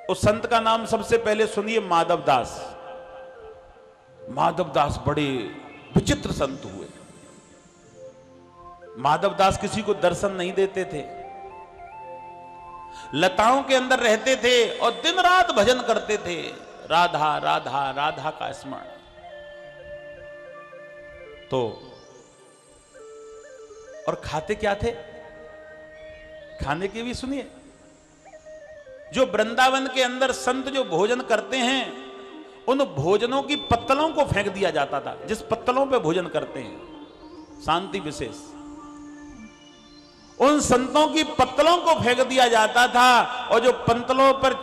उस संत का नाम सबसे पहले सुनिए, माधव दास। माधव दास बड़े विचित्र संत हुए। माधव दास किसी को दर्शन नहीं देते थे, लताओं के अंदर रहते थे और दिन रात भजन करते थे, राधा राधा राधा का स्मरण। तो और खाते क्या थे, खाने के भी सुनिए। जो वृंदावन के अंदर संत जो भोजन करते हैं, उन भोजनों की पत्तलों को फेंक दिया जाता था। जिस पत्तलों पे भोजन करते हैं, शांति विशेष, उन संतों की पत्तलों को फेंक दिया जाता था। और जो पत्तलों पर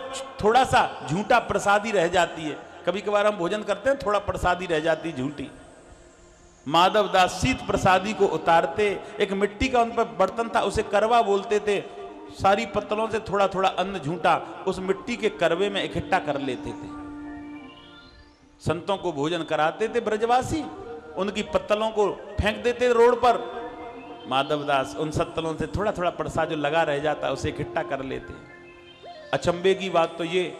थोड़ा सा झूठा प्रसादी रह जाती है, कभी कभार हम भोजन करते हैं, थोड़ा प्रसादी रह जाती झूठी, माधव दास शीत प्रसादी को उतारते, एक मिट्टी का उन पर बर्तन था, उसे करवा बोलते थे, सारी पत्तलों से थोड़ा थोड़ा अन्न झूठा उस मिट्टी के करवे में इकट्ठा कर लेते थे। संतों को भोजन कराते थे ब्रजवासी, उनकी पत्तलों को फेंक देते रोड पर। माधव दास उन पत्तलों से थोड़ा थोड़ा प्रसाद जो लगा रह जाता उसे इकट्ठा कर लेते। अचंभे की बात तो ये,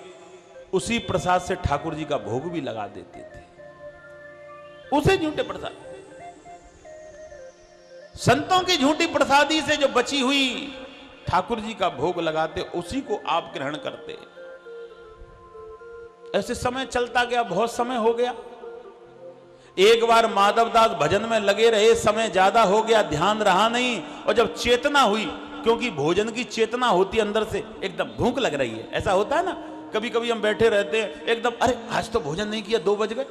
उसी प्रसाद से ठाकुर जी का भोग भी लगा देते थे, उसे झूठे प्रसाद। संतों की झूठी प्रसादी से जो बची हुई ठाकुर जी का भोग लगाते, उसी को आप ग्रहण करते। ऐसे समय चलता गया, बहुत समय हो गया। एक बार माधव दास भजन में लगे रहे, समय ज्यादा हो गया, ध्यान रहा नहीं, और जब चेतना हुई, क्योंकि भोजन की चेतना होती है अंदर से, एकदम भूख लग रही है, ऐसा होता है ना, कभी कभी हम बैठे रहते हैं, एकदम अरे आज तो भोजन नहीं किया, 2 बज गए।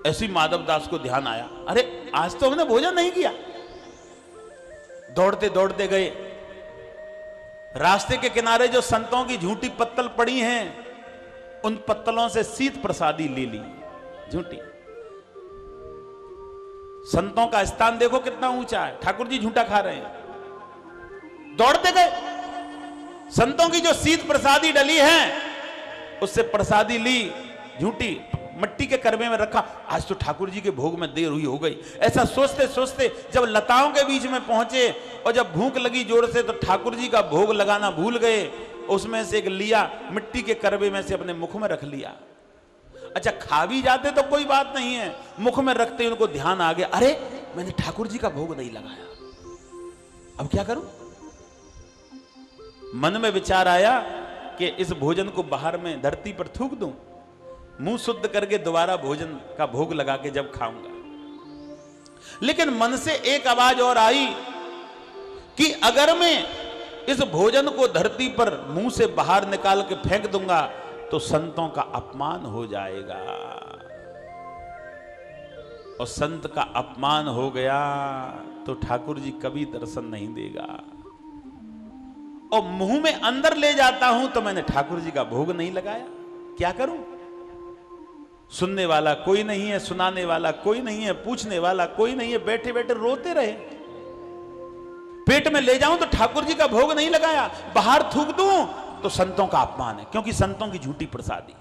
ऐसी माधव दास को ध्यान आया, अरे आज तो हमने भोजन नहीं किया। दौड़ते दौड़ते गए, रास्ते के किनारे जो संतों की झूठी पत्तल पड़ी हैं, उन पत्तलों से शीत प्रसादी ले ली झूठी। संतों का स्थान देखो कितना ऊंचा है, ठाकुर जी झूठा खा रहे हैं। दौड़ते गए, संतों की जो शीत प्रसादी डली है, उससे प्रसादी ली झूठी, मिट्टी के करवे में रखा, आज तो ठाकुर जी के भोग में देर हुई हो गई। ऐसा सोचते सोचते जब लताओं के बीच में पहुंचे और जब भूख लगी जोर से, तो ठाकुर जी का भोग लगाना भूल गए। उसमें से एक लिया, मिट्टी के करवे में से अपने मुख में रख लिया। अच्छा, खा भी जाते तो कोई बात नहीं है, मुख में रखते ही उनको ध्यान आ गया, अरे मैंने ठाकुर जी का भोग नहीं लगाया, अब क्या करूं। मन में विचार आया कि इस भोजन को बाहर में धरती पर थूक दूं, मुंह शुद्ध करके दोबारा भोजन का भोग लगा के जब खाऊंगा। लेकिन मन से एक आवाज और आई कि अगर मैं इस भोजन को धरती पर मुंह से बाहर निकाल के फेंक दूंगा तो संतों का अपमान हो जाएगा, और संत का अपमान हो गया तो ठाकुर जी कभी दर्शन नहीं देगा। और मुंह में अंदर ले जाता हूं तो मैंने ठाकुर जी का भोग नहीं लगाया, क्या करूं। सुनने वाला कोई नहीं है, सुनाने वाला कोई नहीं है, पूछने वाला कोई नहीं है, बैठे बैठे रोते रहे। पेट में ले जाऊं तो ठाकुर जी का भोग नहीं लगाया, बाहर थूक दूं तो संतों का अपमान है, क्योंकि संतों की झूठी प्रसादी।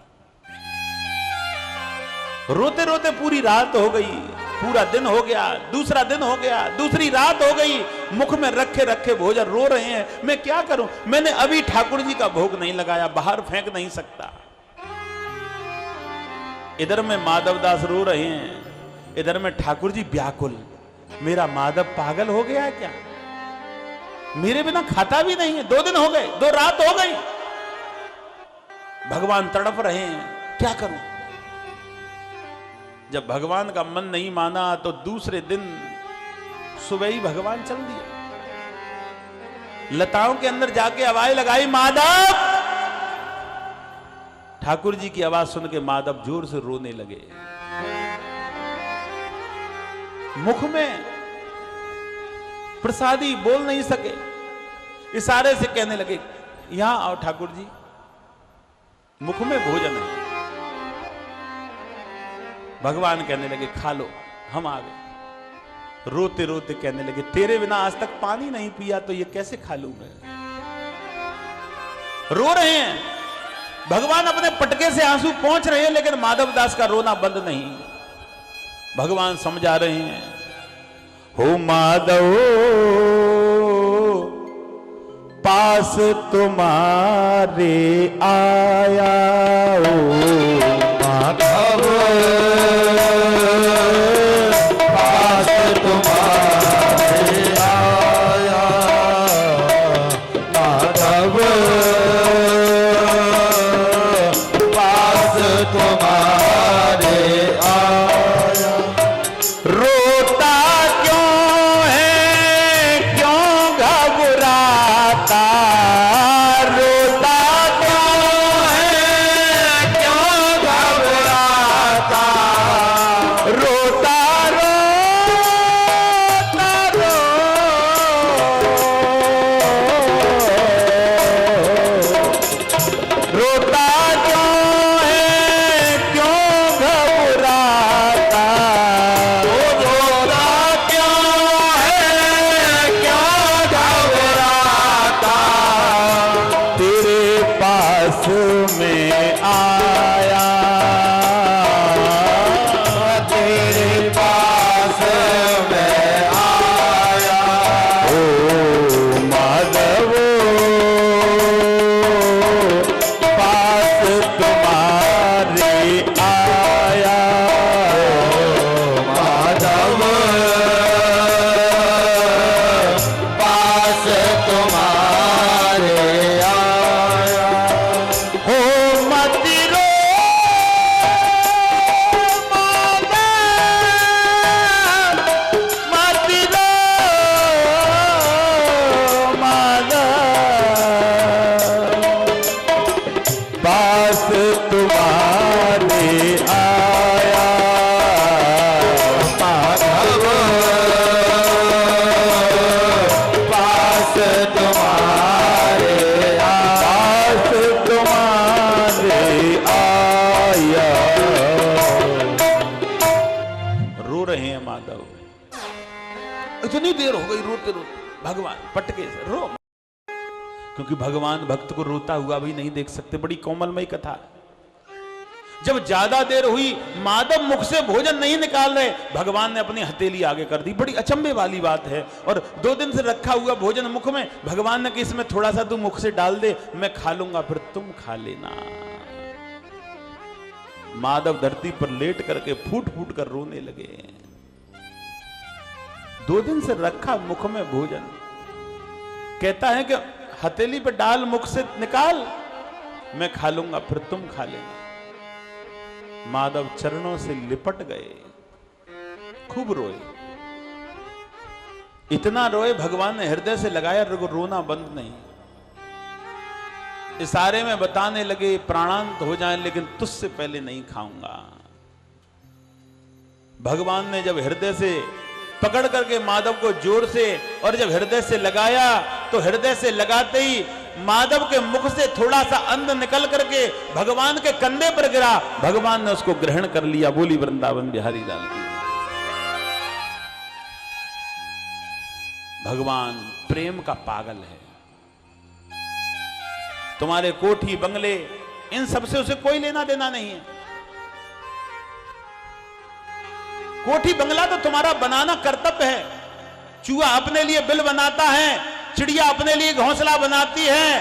रोते रोते पूरी रात हो गई, पूरा दिन हो गया, दूसरा दिन हो गया, दूसरी रात हो गई, मुख में रखे रखे भोजन रो रहे हैं, मैं क्या करूं, मैंने अभी ठाकुर जी का भोग नहीं लगाया, बाहर फेंक नहीं सकता। इधर में माधव दास रो रहे हैं, इधर में ठाकुर जी व्याकुल, मेरा माधव पागल हो गया है क्या, मेरे बिना खाता भी नहीं है, 2 दिन हो गए, 2 रात हो गई, भगवान तड़प रहे हैं, क्या करूं। जब भगवान का मन नहीं माना तो दूसरे दिन सुबह ही भगवान चल दिए। लताओं के अंदर जाके आवाज लगाई, माधव। ठाकुर जी की आवाज सुन के माधव जोर से रोने लगे, मुख में प्रसादी बोल नहीं सके, इशारे से कहने लगे, यहां आओ ठाकुर जी, मुख में भोजन है। भगवान कहने लगे, खा लो, हम आ गए। रोते रोते कहने लगे, तेरे बिना आज तक पानी नहीं पिया तो ये कैसे खा लूं मैं। रो रहे हैं, भगवान अपने पटके से आंसू पहुंच रहे हैं, लेकिन माधव दास का रोना बंद नहीं। भगवान समझा रहे हैं, हो माधव पास तुम्हारे आया ओ माधव, पास तुम्हारे आया माधव, पास तुम्हारे आया। रोता क्यों है, क्यों घबराता, रोता क्यों है, क्यों घबराता, रोता रोता क्यों है, क्यों घबराता, रोता क्यों है, क्यों घबराता, तेरे पास में आया, तेरे पास में आया ओ माधव, पास तुम्हारे आया, माधव, पास तुम्हारे आया। हो मत रो माधव, मत रो माधव, पास तुम्हारे आया, माधव, पास तुम्हारे पास तुम्हारे आया। रो रहे हैं माधव, इतनी देर हो गई रोते रोते, भगवान पटके से रो, क्योंकि भगवान भक्त को रोता हुआ भी नहीं देख सकते। बड़ी कोमलमयी कथा। जब ज्यादा देर हुई, माधव मुख से भोजन नहीं निकाल रहे, भगवान ने अपनी हथेली आगे कर दी। बड़ी अचंभे वाली बात है। और 2 दिन से रखा हुआ भोजन मुख में, भगवान ने कि इसमें थोड़ा सा तू मुख से डाल दे, मैं खा लूंगा, फिर तुम खा लेना। माधव धरती पर लेट करके फूट फूट कर रोने लगे। 2 दिन से रखा मुख में भोजन, कहता है कि हथेली पे डाल, मुख से निकाल, मैं खा लूंगा, फिर तुम खा लेना। माधव चरणों से लिपट गए, खूब रोए। इतना रोए, भगवान ने हृदय से लगाया, रोना बंद नहीं। इशारे में बताने लगे प्राणांत हो जाएं, लेकिन तुझसे पहले नहीं खाऊंगा। भगवान ने जब हृदय से पकड़ करके माधव को जोर से, और जब हृदय से लगाया, तो हृदय से लगाते ही माधव के मुख से थोड़ा सा अन्न निकल करके भगवान के कंधे पर गिरा। भगवान ने उसको ग्रहण कर लिया। बोली वृंदावन बिहारी लाल की। भगवान प्रेम का पागल है। तुम्हारे कोठी बंगले इन सबसे उसे कोई लेना देना नहीं है। कोठी बंगला तो तुम्हारा बनाना कर्तव्य है। चूहा अपने लिए बिल बनाता है, चिड़िया अपने लिए घोंसला बनाती है,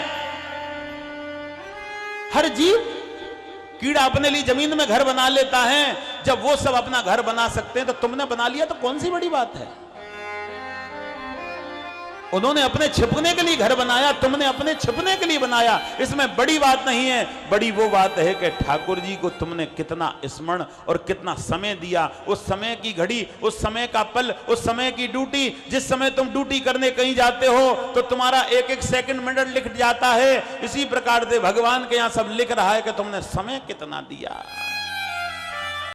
हर जीव, कीड़ा अपने लिए जमीन में घर बना लेता है। जब वो सब अपना घर बना सकते हैं तो तुमने बना लिया तो कौन सी बड़ी बात है। उन्होंने अपने छिपने के लिए घर बनाया, तुमने अपने छिपने के लिए बनाया, इसमें बड़ी बात नहीं है। बड़ी वो बात है कि ठाकुर जी को तुमने कितना स्मरण और कितना समय दिया। उस समय की घड़ी, उस समय का पल, उस समय की ड्यूटी, जिस समय तुम ड्यूटी करने कहीं जाते हो तो तुम्हारा एक एक सेकंड मिनट लिख जाता है। इसी प्रकार से भगवान के यहां सब लिख रहा है कि तुमने समय कितना दिया।